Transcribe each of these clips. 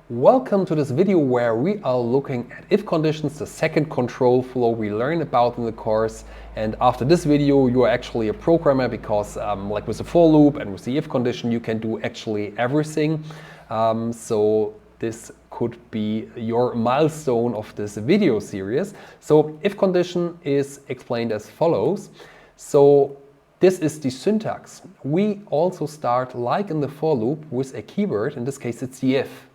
Welcome to this video where we are looking at if conditions, the second control flow we learned about in the course. And after this video, you are actually a programmer because like with the for loop and with the if condition, you can do actually everything. So this could be your milestone of this video series. So if condition is explained as follows. So this is the syntax. We also start like in the for loop with a keyword. In this case, it's the if.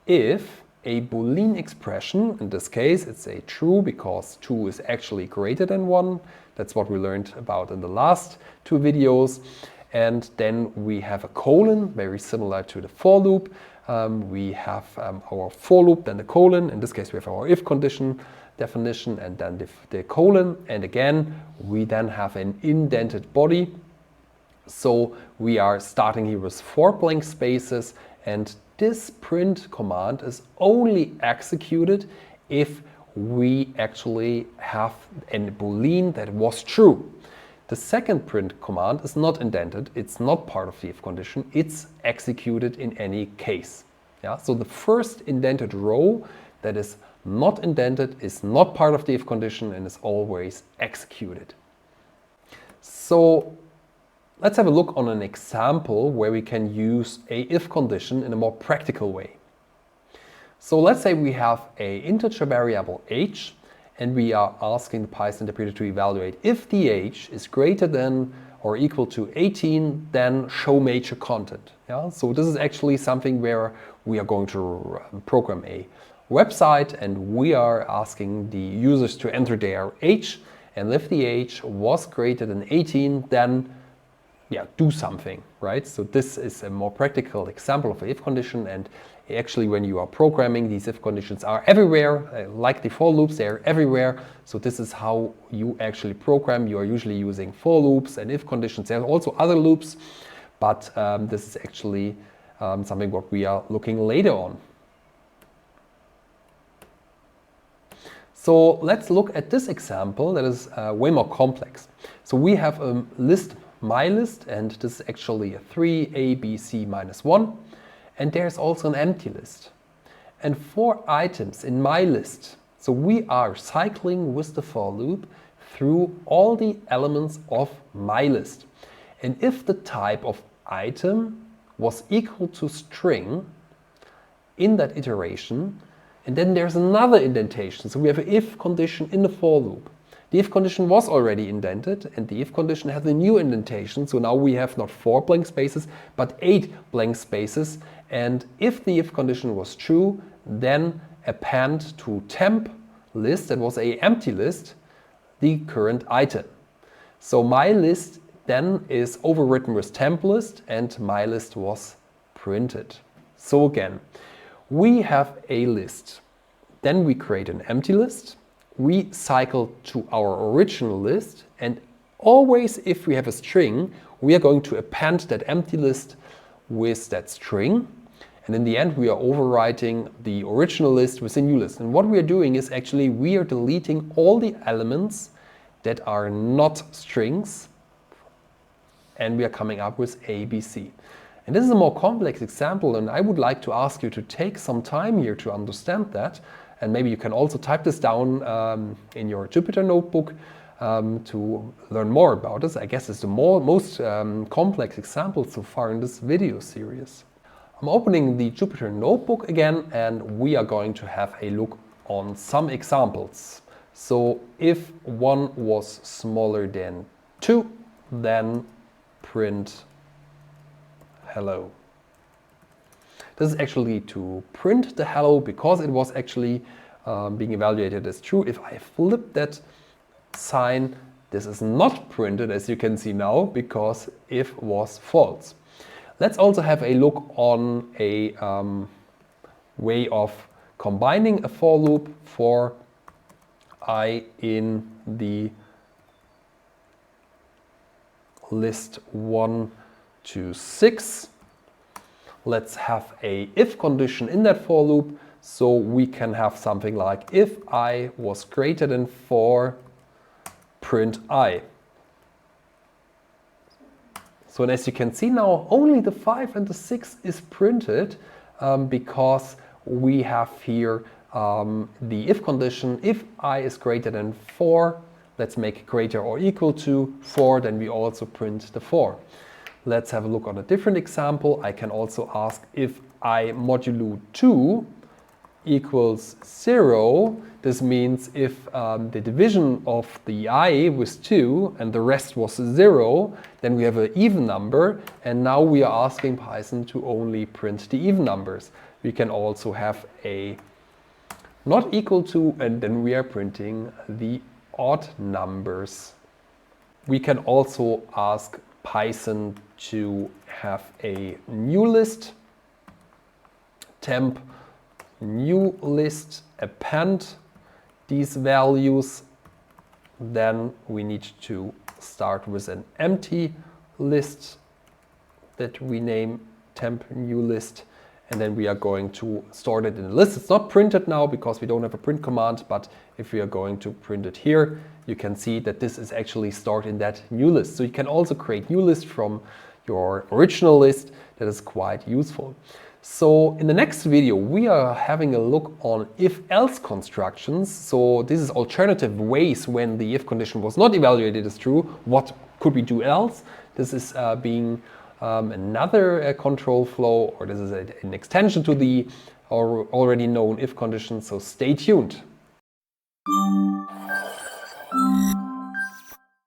If a Boolean expression, in this case it's a true because 2 is actually greater than 1, that's what we learned about in the last two videos, and then we have a colon, very similar to the for loop. We have our for loop, then the colon, in this case we have our if condition definition and then the colon, and again we then have an indented body. So we are starting here with 4 blank spaces, and this print command is only executed if we actually have a Boolean that was true. The second print command is not indented, it's not part of the if condition, it's executed in any case. Yeah? So the first indented row that is not indented is not part of the if condition and is always executed. So let's have a look on an example where we can use a if condition in a more practical way. So let's say we have an integer variable age and we are asking the Python interpreter to evaluate if the age is greater than or equal to 18, then show major content. Yeah? So this is actually something where we are going to program a website and we are asking the users to enter their age, and if the age was greater than 18, then do something, right? So this is a more practical example of an if condition, and actually when you are programming, these if conditions are everywhere, like the for loops, they're everywhere. So this is how you actually program. You are usually using for loops and if conditions. There are also other loops, but this is actually something what we are looking later on. So let's look at this example that is way more complex. So we have a list, my list, and this is actually a 3 a, b, c minus 1, and there's also an empty list and 4 items in my list. So we are cycling with the for loop through all the elements of my list, and if the type of item was equal to string in that iteration, and then there's another indentation. So we have an if condition in the for loop. The if condition was already indented and the if condition has a new indentation. So now we have not 4 blank spaces, but 8 blank spaces. And if the if condition was true, then append to temp list, that was an empty list, the current item. So my list then is overwritten with temp list and my list was printed. So again, we have a list, then we create an empty list, we cycle to our original list, and always if we have a string, we are going to append that empty list with that string, and in the end we are overwriting the original list with a new list. And what we are doing is actually we are deleting all the elements that are not strings, and we are coming up with A, B, C. And this is a more complex example, and I would like to ask you to take some time here to understand that. And maybe you can also type this down in your Jupyter notebook to learn more about this. I guess it's the most complex example so far in this video series. I'm opening the Jupyter notebook again, and we are going to have a look on some examples. So if 1 was smaller than 2, then print hello. This is actually to print the hello because it was actually being evaluated as true. If I flip that sign, this is not printed, as you can see now, because if was false. Let's also have a look on a way of combining a for loop for I in the list 1 to 6. Let's have a if condition in that for loop, so we can have something like if I was greater than 4, print I. So as you can see now, only the 5 and the 6 is printed, because we have here the if condition. If I is greater than 4, let's make greater or equal to 4, then we also print the 4. Let's have a look on a different example. I can also ask if I modulo 2 equals 0. This means if the division of the I was 2 and the rest was 0, then we have an even number, and now we are asking Python to only print the even numbers. We can also have a not equal to, and then we are printing the odd numbers. We can also ask Python to have a new list, temp new list, append these values. Then we need to start with an empty list that we name temp new list, and then we are going to store it in the list. It's not printed now because we don't have a print command, but if we are going to print it here, you can see that this is actually stored in that new list. So you can also create new list from your original list. That is quite useful. So in the next video, we are having a look on if-else constructions. So this is alternative ways when the if condition was not evaluated as true. What could we do else? This is being another control flow, or this is an extension to the already known if condition. So stay tuned.